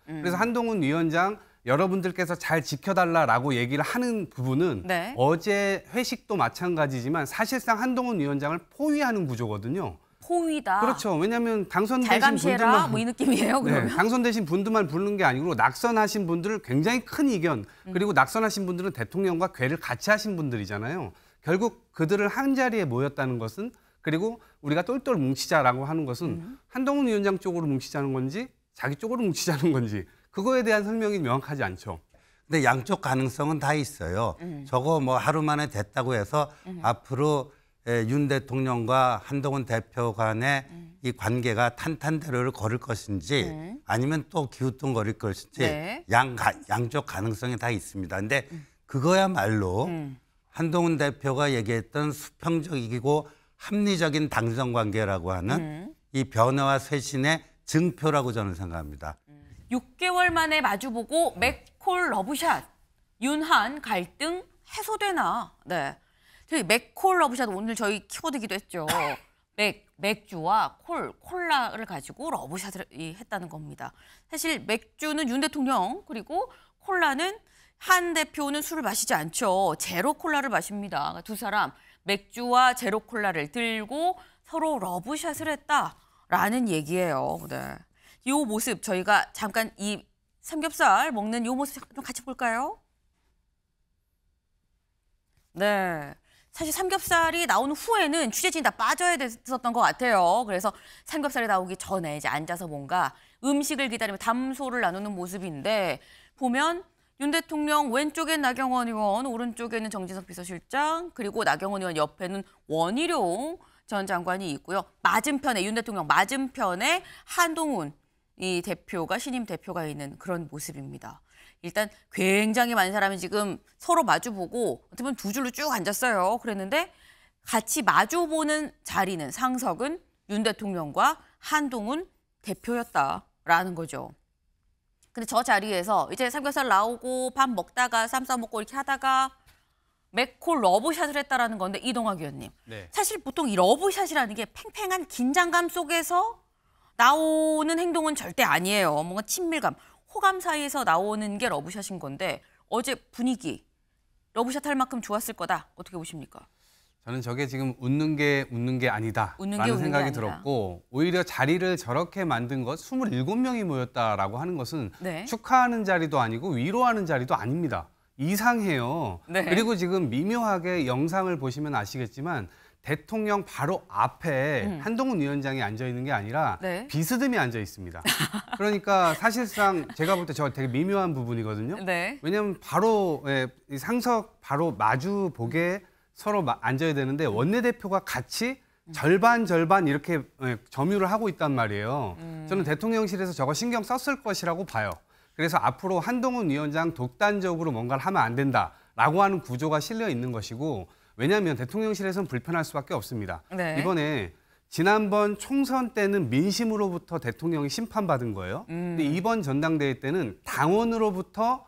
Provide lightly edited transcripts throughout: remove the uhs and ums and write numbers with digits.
그래서 한동훈 위원장 여러분들께서 잘 지켜달라라고 얘기를 하는 부분은 네. 어제 회식도 마찬가지지만 사실상 한동훈 위원장을 포위하는 구조거든요. 포위다. 그렇죠. 왜냐하면 당선되신 잘 감시해라 분들만 뭐 이 느낌이에요. 그러면. 네, 당선되신 분들만 부르는 게 아니고 낙선하신 분들을 굉장히 큰 이견 그리고 낙선하신 분들은 대통령과 궤를 같이 하신 분들이잖아요. 결국 그들을 한 자리에 모였다는 것은 그리고 우리가 똘똘 뭉치자라고 하는 것은 한동훈 위원장 쪽으로 뭉치자는 건지 자기 쪽으로 뭉치자는 건지 그거에 대한 설명이 명확하지 않죠. 근데 양쪽 가능성은 다 있어요. 저거 뭐 하루 만에 됐다고 해서 앞으로 윤 대통령과 한동훈 대표 간의 이 관계가 탄탄대로를 걸을 것인지 아니면 또 기우뚱거릴 것인지 네. 양쪽 가능성이 다 있습니다. 근데 그거야말로 한동훈 대표가 얘기했던 수평적이고 합리적인 당정 관계라고 하는 이 변화와 쇄신의 증표라고 저는 생각합니다. 6개월 만에 마주보고 맥콜 러브샷. 윤한 갈등 해소되나? 네. 저희 맥콜 러브샷 오늘 저희 키워드기도 했죠. 맥주와 콜라를 가지고 러브샷을 했다는 겁니다. 사실 맥주는 윤 대통령 그리고 콜라는 한 대표는 술을 마시지 않죠. 제로 콜라를 마십니다. 두 사람 맥주와 제로 콜라를 들고 서로 러브샷을 했다라는 얘기예요. 네. 이 모습 저희가 잠깐 이 삼겹살 먹는 이 모습 좀 같이 볼까요? 네. 사실 삼겹살이 나온 후에는 취재진이 다 빠져야 됐었던 것 같아요. 그래서 삼겹살이 나오기 전에 이제 앉아서 뭔가 음식을 기다리며 담소를 나누는 모습인데 보면 윤 대통령 왼쪽엔 나경원 의원, 오른쪽에는 정진석 비서실장, 그리고 나경원 의원 옆에는 원희룡 전 장관이 있고요. 맞은편에 윤 대통령 맞은편에 한동훈 이 대표가 신임 대표가 있는 그런 모습입니다. 일단 굉장히 많은 사람이 지금 서로 마주보고 어떻게 보면 두 줄로 쭉 앉았어요. 그랬는데 같이 마주보는 자리는 상석은 윤 대통령과 한동훈 대표였다라는 거죠. 근데 저 자리에서 이제 삼겹살 나오고 밥 먹다가 쌈 싸먹고 이렇게 하다가 맥콜 러브샷을 했다라는 건데 이동학 의원님. 네. 사실 보통 이 러브샷이라는 게 팽팽한 긴장감 속에서 나오는 행동은 절대 아니에요. 뭔가 친밀감, 호감 사이에서 나오는 게 러브샷인 건데 어제 분위기 러브샷 할 만큼 좋았을 거다. 어떻게 보십니까? 저는 저게 지금 웃는 게 아니다라는 생각이 들었고 오히려 자리를 저렇게 만든 것 27명이 모였다라고 하는 것은 네. 축하하는 자리도 아니고 위로하는 자리도 아닙니다. 이상해요. 네. 그리고 지금 미묘하게 영상을 보시면 아시겠지만 대통령 바로 앞에 한동훈 위원장이 앉아 있는 게 아니라 네. 비스듬히 앉아 있습니다. 그러니까 사실상 제가 볼 때 저 되게 미묘한 부분이거든요. 네. 왜냐하면 바로 이 상석 바로 마주 보게 서로 앉아야 되는데 원내대표가 같이 절반 이렇게 점유를 하고 있단 말이에요. 저는 대통령실에서 저거 신경 썼을 것이라고 봐요. 그래서 앞으로 한동훈 위원장 독단적으로 뭔가를 하면 안 된다라고 하는 구조가 실려 있는 것이고 왜냐하면 대통령실에서는 불편할 수밖에 없습니다. 네. 이번에 지난번 총선 때는 민심으로부터 대통령이 심판받은 거예요. 근데 이번 전당대회 때는 당원으로부터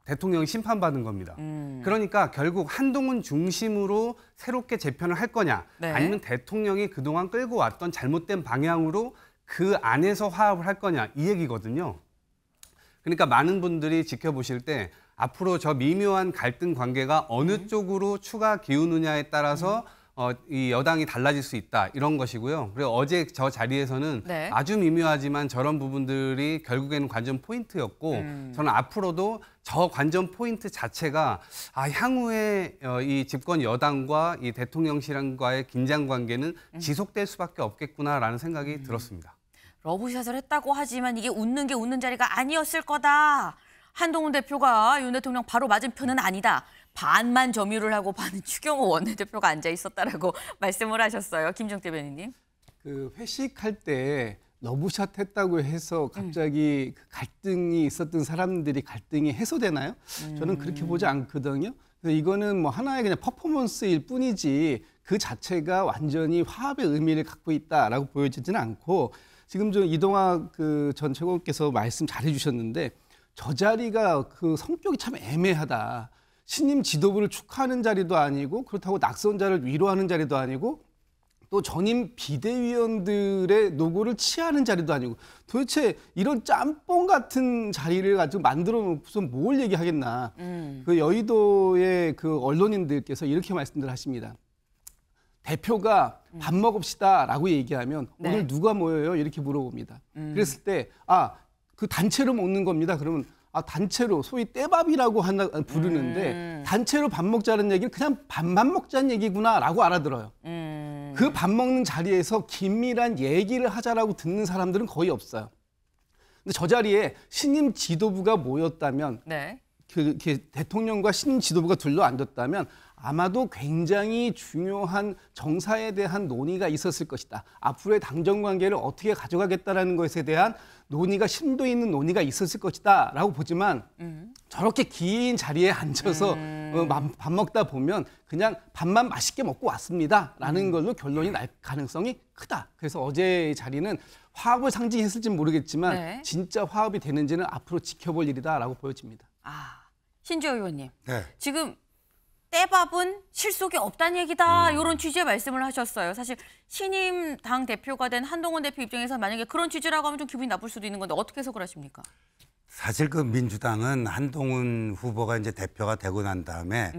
대통령이 심판받은 겁니다. 그러니까 결국 한동훈 중심으로 새롭게 재편을 할 거냐 네. 아니면 대통령이 그동안 끌고 왔던 잘못된 방향으로 그 안에서 화합을 할 거냐 이 얘기거든요. 그러니까 많은 분들이 지켜보실 때 앞으로 저 미묘한 갈등 관계가 어느 쪽으로 추가 기우느냐에 따라서 이 여당이 달라질 수 있다 이런 것이고요. 그리고 어제 저 자리에서는 네. 아주 미묘하지만 저런 부분들이 결국에는 관전 포인트였고 저는 앞으로도 저 관전 포인트 자체가 향후에 이 집권 여당과 이 대통령실과의 긴장 관계는 지속될 수밖에 없겠구나라는 생각이 들었습니다. 러브샷을 했다고 하지만 이게 웃는 게 웃는 자리가 아니었을 거다. 한동훈 대표가 윤 대통령 바로 맞은편은 아니다. 반만 점유를 하고 반은 추경호 원내대표가 앉아 있었다라고 말씀을 하셨어요. 김종대 변호사님. 그 회식할 때 러브샷 했다고 해서 갑자기 그 갈등이 있었던 사람들이 갈등이 해소되나요? 저는 그렇게 보지 않거든요. 그래서 이거는 뭐 하나의 그냥 퍼포먼스일 뿐이지 그 자체가 완전히 화합의 의미를 갖고 있다라고 보여지지는 않고 지금 저 이동학 그 전 최고께서 말씀 잘해주셨는데 저 자리가 그 성격이 참 애매하다. 신임 지도부를 축하하는 자리도 아니고 그렇다고 낙선자를 위로하는 자리도 아니고 또 전임 비대위원들의 노고를 치하는 자리도 아니고 도대체 이런 짬뽕 같은 자리를 가지고 만들어 놓고서 뭘 얘기하겠나. 그 여의도의 그 언론인들께서 이렇게 말씀들 하십니다. 대표가 밥 먹읍시다라고 얘기하면 네. 오늘 누가 모여요? 이렇게 물어봅니다. 그랬을 때 그 단체로 먹는 겁니다. 그러면 단체로 소위 떼밥이라고 부르는데 단체로 밥 먹자는 얘기는 그냥 밥만 먹자는 얘기구나라고 알아들어요. 그 밥 먹는 자리에서 긴밀한 얘기를 하자라고 듣는 사람들은 거의 없어요. 근데 저 자리에 신임 지도부가 모였다면 네. 그 대통령과 신임 지도부가 둘러앉았다면 아마도 굉장히 중요한 정사에 대한 논의가 있었을 것이다. 앞으로의 당정 관계를 어떻게 가져가겠다라는 것에 대한 논의가 심도 있는 논의가 있었을 것이다 라고 보지만 저렇게 긴 자리에 앉아서 밥 먹다 보면 그냥 밥만 맛있게 먹고 왔습니다 라는 걸로 결론이 날 가능성이 크다. 그래서 어제의 자리는 화합을 상징했을지는 모르겠지만 네. 진짜 화합이 되는지는 앞으로 지켜볼 일이다라고 보여집니다. 신지호 의원님. 네. 지금 떼밥은 실속이 없다는 얘기다. 이런 취지의 말씀을 하셨어요. 사실 신임 당 대표가 된 한동훈 대표 입장에서 만약에 그런 취지라고 하면 좀 기분이 나쁠 수도 있는 건데 어떻게 해석을 하십니까? 사실 그 민주당은 한동훈 후보가 이제 대표가 되고 난 다음에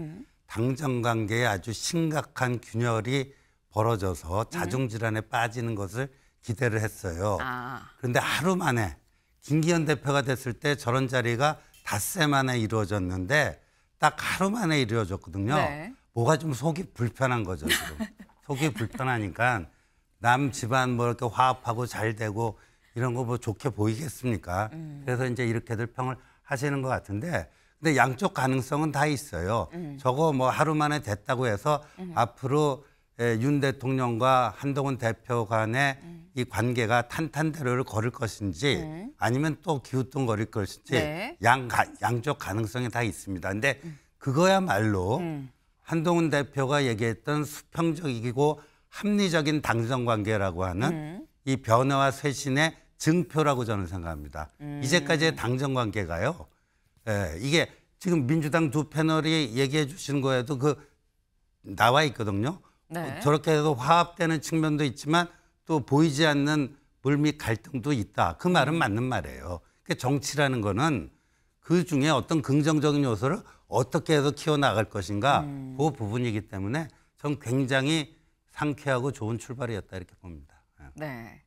당정 관계에 아주 심각한 균열이 벌어져서 자중질환에 빠지는 것을 기대를 했어요. 그런데 하루 만에 김기현 대표가 됐을 때 저런 자리가 닷새 만에 이루어졌는데 딱 하루 만에 이루어졌거든요. 네. 뭐가 좀 속이 불편한 거죠, 지금. 속이 불편하니까 남 집안 뭐 이렇게 화합하고 잘 되고 이런 거 뭐 좋게 보이겠습니까? 그래서 이제 이렇게들 평을 하시는 것 같은데 근데 양쪽 가능성은 다 있어요. 저거 뭐 하루 만에 됐다고 해서 앞으로 윤 대통령과 한동훈 대표 간의 이 관계가 탄탄대로를 걸을 것인지 아니면 또 기우뚱거릴 것인지 네. 양쪽 가능성이 다 있습니다. 근데 그거야말로 한동훈 대표가 얘기했던 수평적이고 합리적인 당정 관계라고 하는 이 변화와 쇄신의 증표라고 저는 생각합니다. 이제까지의 당정 관계가요. 이게 지금 민주당 두 패널이 얘기해 주시는 거에도 나와 있거든요. 네. 저렇게 해서 화합되는 측면도 있지만 또 보이지 않는 물밑 갈등도 있다. 그 말은 맞는 말이에요. 그러니까 정치라는 거는 그 중에 어떤 긍정적인 요소를 어떻게 해서 키워나갈 것인가 그 부분이기 때문에 전 굉장히 상쾌하고 좋은 출발이었다 이렇게 봅니다. 네.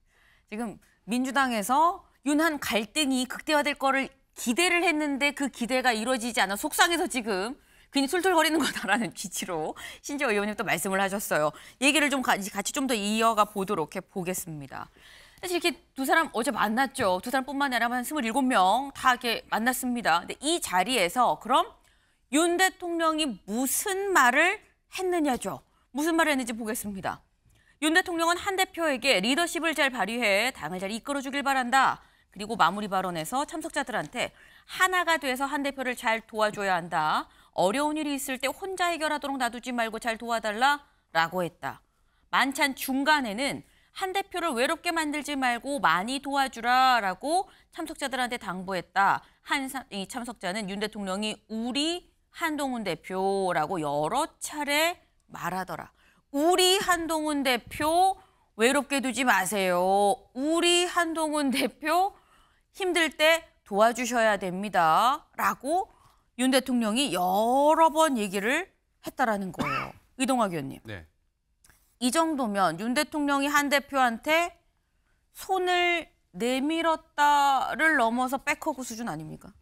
지금 민주당에서 윤한 갈등이 극대화될 거를 기대를 했는데 그 기대가 이루어지지 않아 속상해서 지금 괜히 술툴거리는 거다라는 취지로 신지호 의원님 또 말씀을 하셨어요. 얘기를 좀 같이 좀 더 이어가 보도록 해보겠습니다. 사실 이렇게 두 사람 어제 만났죠. 두 사람뿐만 아니라 한 27명 다 이렇게 만났습니다. 근데 이 자리에서 그럼 윤 대통령이 무슨 말을 했느냐죠. 무슨 말을 했는지 보겠습니다. 윤 대통령은 한 대표에게 리더십을 잘 발휘해 당을 잘 이끌어주길 바란다. 그리고 마무리 발언에서 참석자들한테 하나가 돼서 한 대표를 잘 도와줘야 한다. 어려운 일이 있을 때 혼자 해결하도록 놔두지 말고 잘 도와달라라고 했다. 만찬 중간에는 한 대표를 외롭게 만들지 말고 많이 도와주라라고 참석자들한테 당부했다. 이 참석자는 윤 대통령이 우리 한동훈 대표라고 여러 차례 말하더라. 우리 한동훈 대표 외롭게 두지 마세요. 우리 한동훈 대표 힘들 때 도와주셔야 됩니다. 라고 윤 대통령이 여러 번 얘기를 했다라는 거예요. 이동학 의원님. 네. 이 정도면 윤 대통령이 한 대표한테 손을 내밀었다를 넘어서 백허그 수준 아닙니까?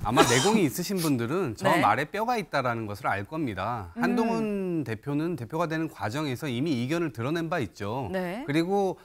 아마 내공이 있으신 분들은 저 네. 말에 뼈가 있다라는 것을 알 겁니다. 한동훈 대표는 대표가 되는 과정에서 이미 이견을 드러낸 바 있죠. 네. 그리고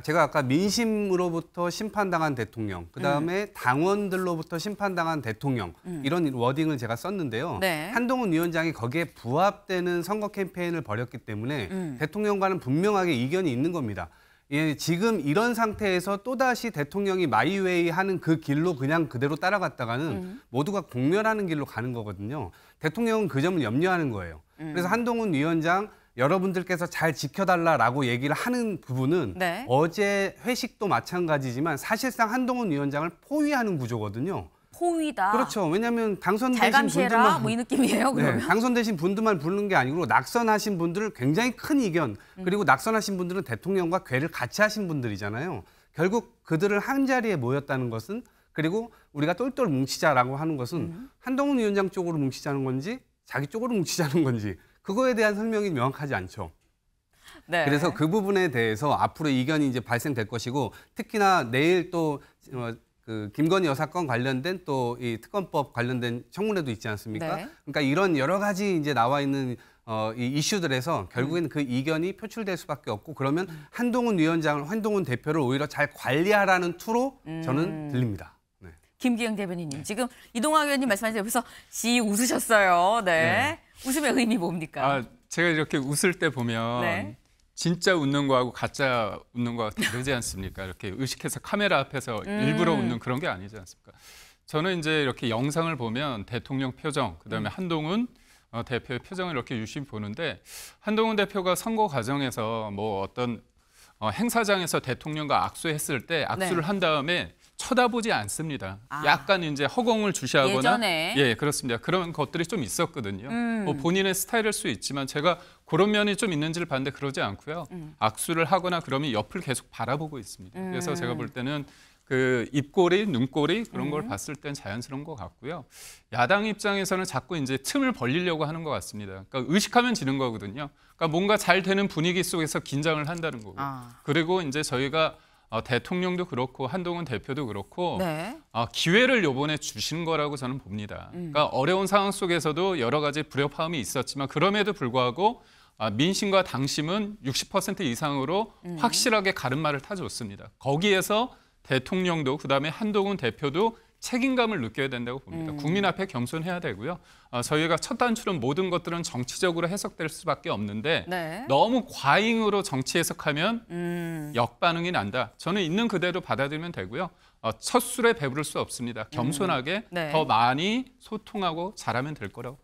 제가 아까 민심으로부터 심판당한 대통령, 그다음에 당원들로부터 심판당한 대통령 이런 워딩을 제가 썼는데요. 네. 한동훈 위원장이 거기에 부합되는 선거 캠페인을 벌였기 때문에 대통령과는 분명하게 이견이 있는 겁니다. 예, 지금 이런 상태에서 또다시 대통령이 마이웨이 하는 그 길로 그냥 그대로 따라갔다가는 모두가 공멸하는 길로 가는 거거든요. 대통령은 그 점을 염려하는 거예요. 그래서 한동훈 위원장 여러분들께서 잘 지켜달라라고 얘기를 하는 부분은 네. 어제 회식도 마찬가지지만 사실상 한동훈 위원장을 포위하는 구조거든요. 호위다. 그렇죠. 왜냐하면 잘 당선되신 감시해라 분들만 뭐 이 느낌이에요. 그러면. 네, 당선되신 분들만 부르는 게 아니고 낙선하신 분들을 굉장히 큰 이견 그리고 낙선하신 분들은 대통령과 궤를 같이 하신 분들이잖아요. 결국 그들을 한 자리에 모였다는 것은 그리고 우리가 똘똘 뭉치자라고 하는 것은 한동훈 위원장 쪽으로 뭉치자는 건지 자기 쪽으로 뭉치자는 건지 그거에 대한 설명이 명확하지 않죠. 네. 그래서 그 부분에 대해서 앞으로 이견이 이제 발생될 것이고 특히나 내일 또 그 김건희 여사 건 관련된 또 이 특검법 관련된 청문회도 있지 않습니까? 네. 그러니까 이런 여러 가지 이제 나와 있는 이 이슈들에서 결국에는 그 이견이 표출될 수밖에 없고 그러면 한동훈 위원장을 한동훈 대표를 오히려 잘 관리하라는 투로 저는 들립니다. 네. 김기영 대변인님 지금 이동학 의원님 말씀하신 옆에서 씨 웃으셨어요. 네. 웃음의 의미 뭡니까? 제가 이렇게 웃을 때 보면 네. 진짜 웃는 거하고 가짜 웃는 거하고 다르지 않습니까? 이렇게 의식해서 카메라 앞에서 일부러 웃는 그런 게 아니지 않습니까? 저는 이제 이렇게 영상을 보면 대통령 표정, 그다음에 한동훈 대표의 표정을 이렇게 유심히 보는데 한동훈 대표가 선거 과정에서 뭐 어떤 행사장에서 대통령과 악수했을 때 악수를 네. 한 다음에 쳐다보지 않습니다. 약간 이제 허공을 주시하거나 예전에. 예, 그렇습니다. 그런 것들이 좀 있었거든요. 뭐 본인의 스타일일 수 있지만 제가 그런 면이 좀 있는지를 봤는데 그러지 않고요. 악수를 하거나 그러면 옆을 계속 바라보고 있습니다. 그래서 제가 볼 때는 그 입꼬리, 눈꼬리 그런 걸 봤을 땐 자연스러운 것 같고요. 야당 입장에서는 자꾸 이제 틈을 벌리려고 하는 것 같습니다. 그러니까 의식하면 지는 거거든요. 그러니까 뭔가 잘 되는 분위기 속에서 긴장을 한다는 거고. 그리고 이제 저희가 대통령도 그렇고 한동훈 대표도 그렇고 네. 기회를 요번에 주신 거라고 저는 봅니다. 그러니까 어려운 상황 속에서도 여러 가지 불협화음이 있었지만 그럼에도 불구하고 민심과 당심은 60% 이상으로 확실하게 가름마를 타줬습니다. 거기에서 대통령도 그다음에 한동훈 대표도 책임감을 느껴야 된다고 봅니다. 국민 앞에 겸손해야 되고요. 저희가 첫 단추는 모든 것들은 정치적으로 해석될 수밖에 없는데 네. 너무 과잉으로 정치 해석하면 역반응이 난다. 저는 있는 그대로 받아들이면 되고요. 첫 술에 배부를 수 없습니다. 겸손하게 네. 더 많이 소통하고 잘하면 될 거라고